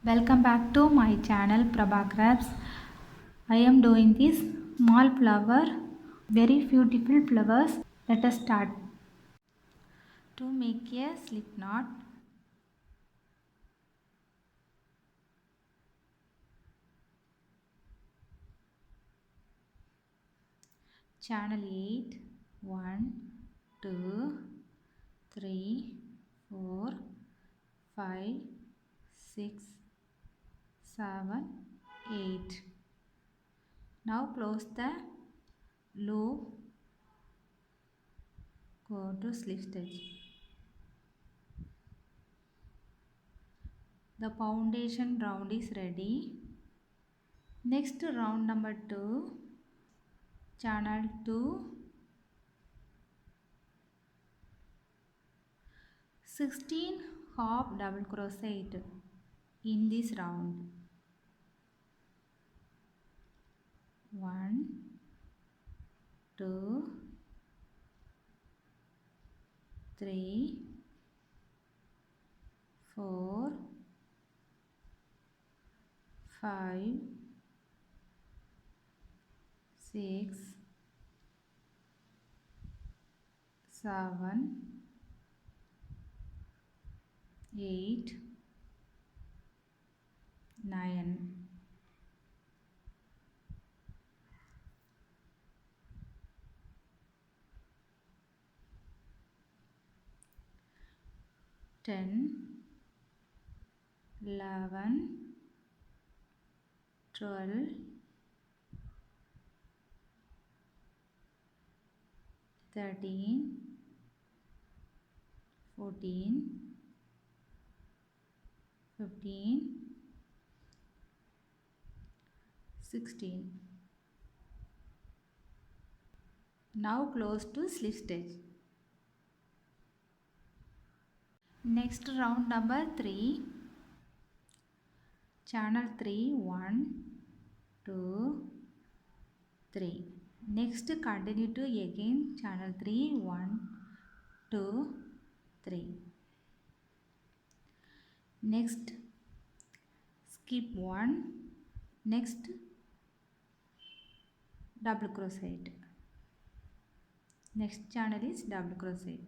Welcome back to my channel Prabha Crafts. I am doing this small flower, very beautiful flowers. Let us start. To make a slip knot, channel 8, 1, 2, 3, 4, 5, 6, 7, 8. Now close the loop, go to slip stitch. The foundation round is ready. Next round number 2, channel 2, 16 half double crochet in this round. 1, 2, 3, 4, 5, 6, 7, 8, 9. Ten, 11, 12, 13, 14, 15, 16. Now close to slip stitch. Next round number 3, channel 3, 1, 2, 3. Next continue to again channel 3, 1, 2, 3. Next skip 1. Next double crochet. Next channel is double crochet.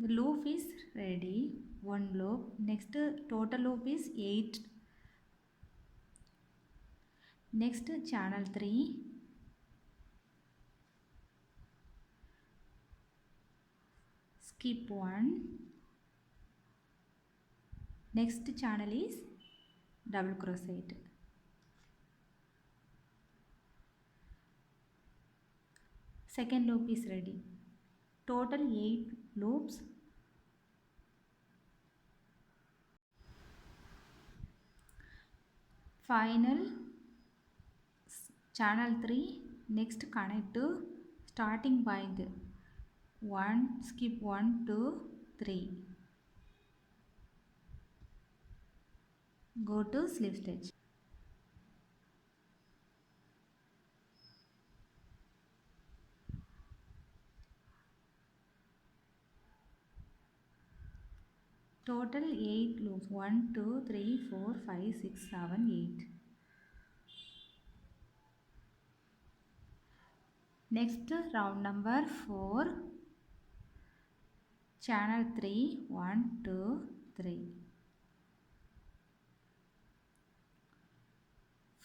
The loop is ready. One loop. Next total loop is 8. Next channel 3. Skip 1. Next channel is double crochet. Second loop is ready. Total 8 loops. Final channel 3. Next connect to starting point 1, skip 1, 2, 3. Go to slip stitch. Total 8 loops. 1, 2, 3, 4, 5, 6, 7, 8. Next round number 4. Channel 3, 1, 2, 3.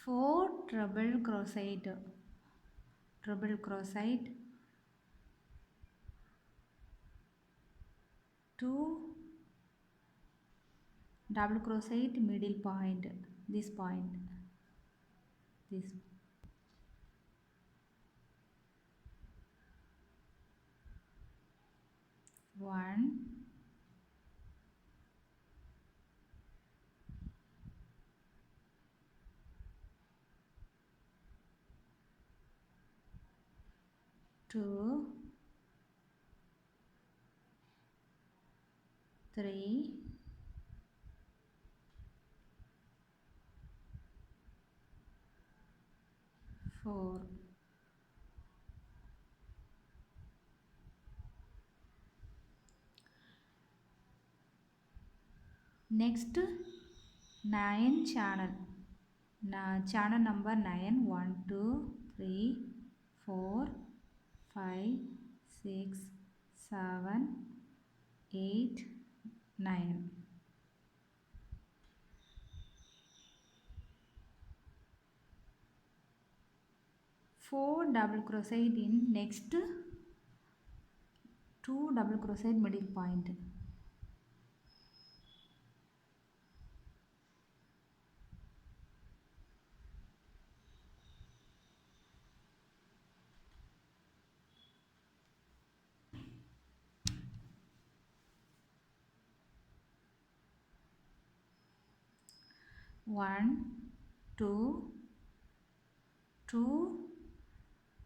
4 treble crochet. Treble crochet. 2 double crochet middle point, this point, this 1, 2, 3, 4. Next, 9 channel. Channel number 9. 1 2 3 4 5 6 7 8 9. 4 double crochet in next 2 double crochet middle point. One, two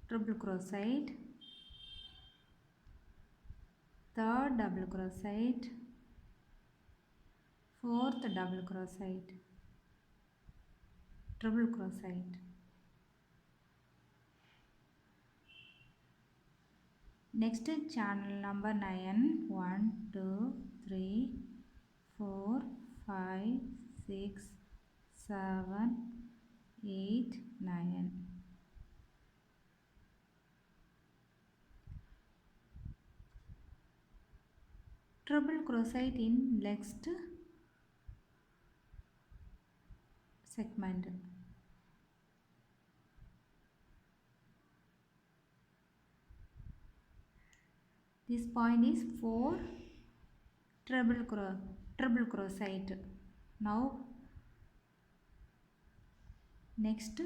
triple crochet, third double crochet, fourth double crochet, triple crochet. Next channel number 9. 1 2 3 4 5 6 7 8 9. Triple crochet in next segment. This point is 4 triple crochet. Now next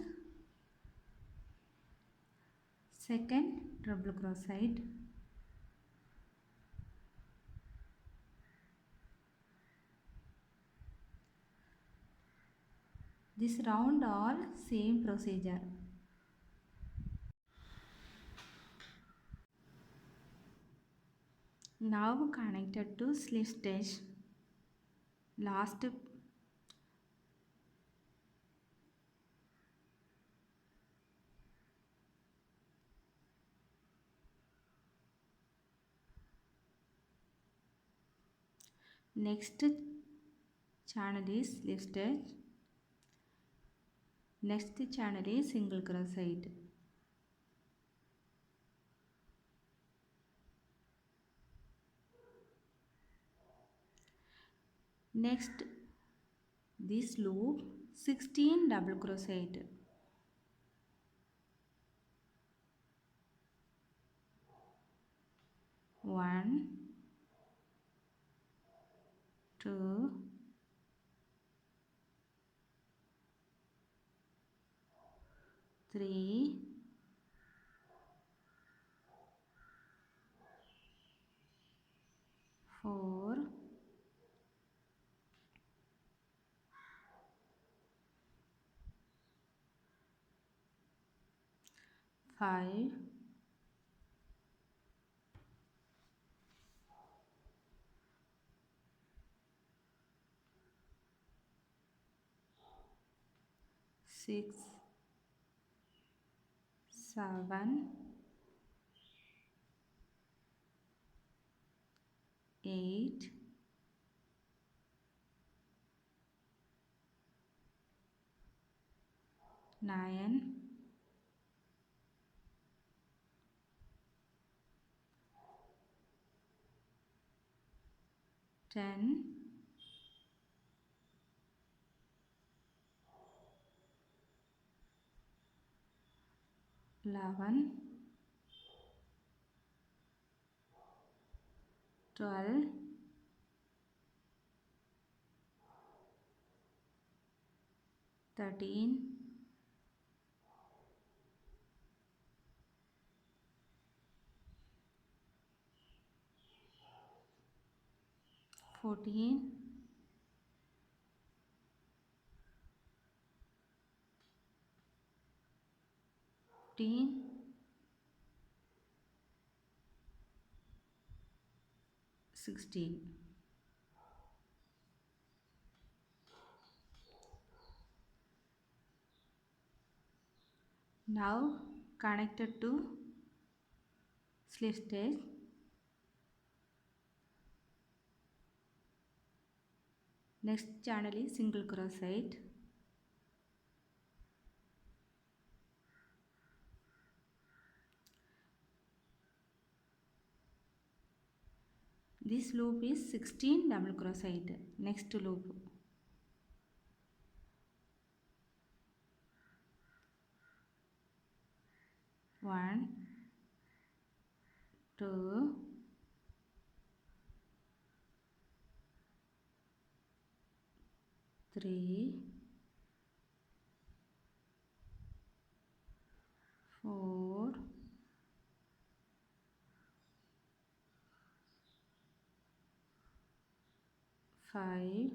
second triple crochet, this round all same procedure. Now connected to slip stitch, last next channel is slip stitch, next channel is single crochet. Next this loop 16 double crochet. 1 2 3 4 5 6 7 8 9 10 11 12 13 14 15 16. Now connected to slip stitch, Next channel is single crochet. This loop is 16 double crochet. Next loop. 1, 2, 3, 4, 5,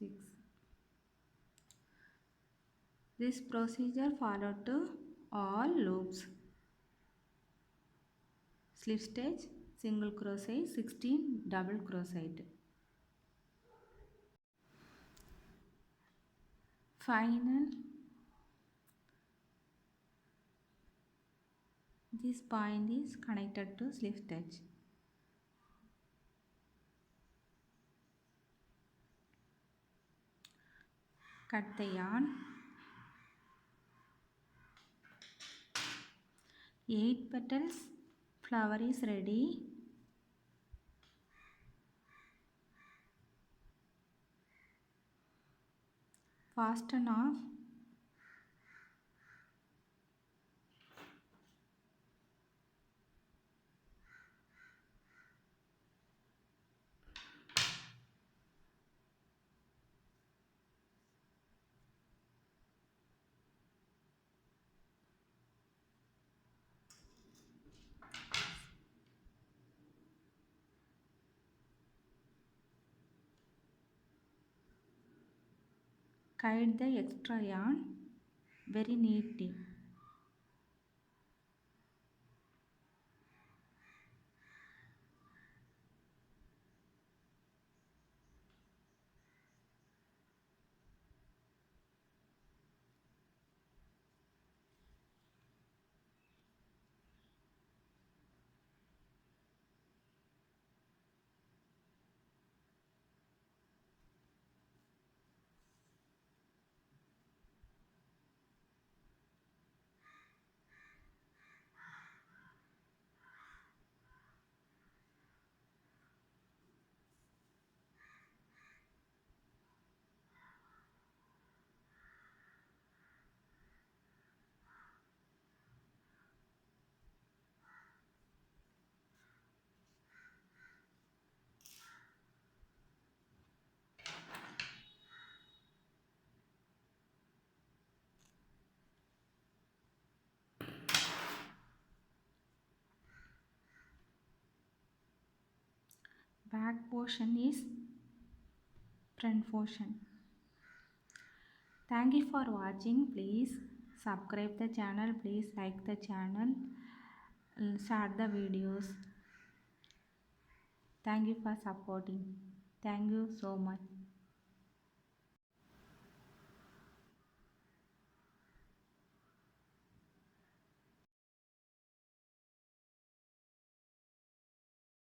6. This procedure followed to all loops. Slip stitch, single crochet, 16 double crochet. Final. This point is connected to slip stitch. Cut the yarn. 8 petals. Flower is ready. Fasten off. Cut the extra yarn very neatly. Back portion is front portion. Thank you for watching. Please subscribe the channel. Please like the channel. Share the videos. Thank you for supporting. Thank you so much.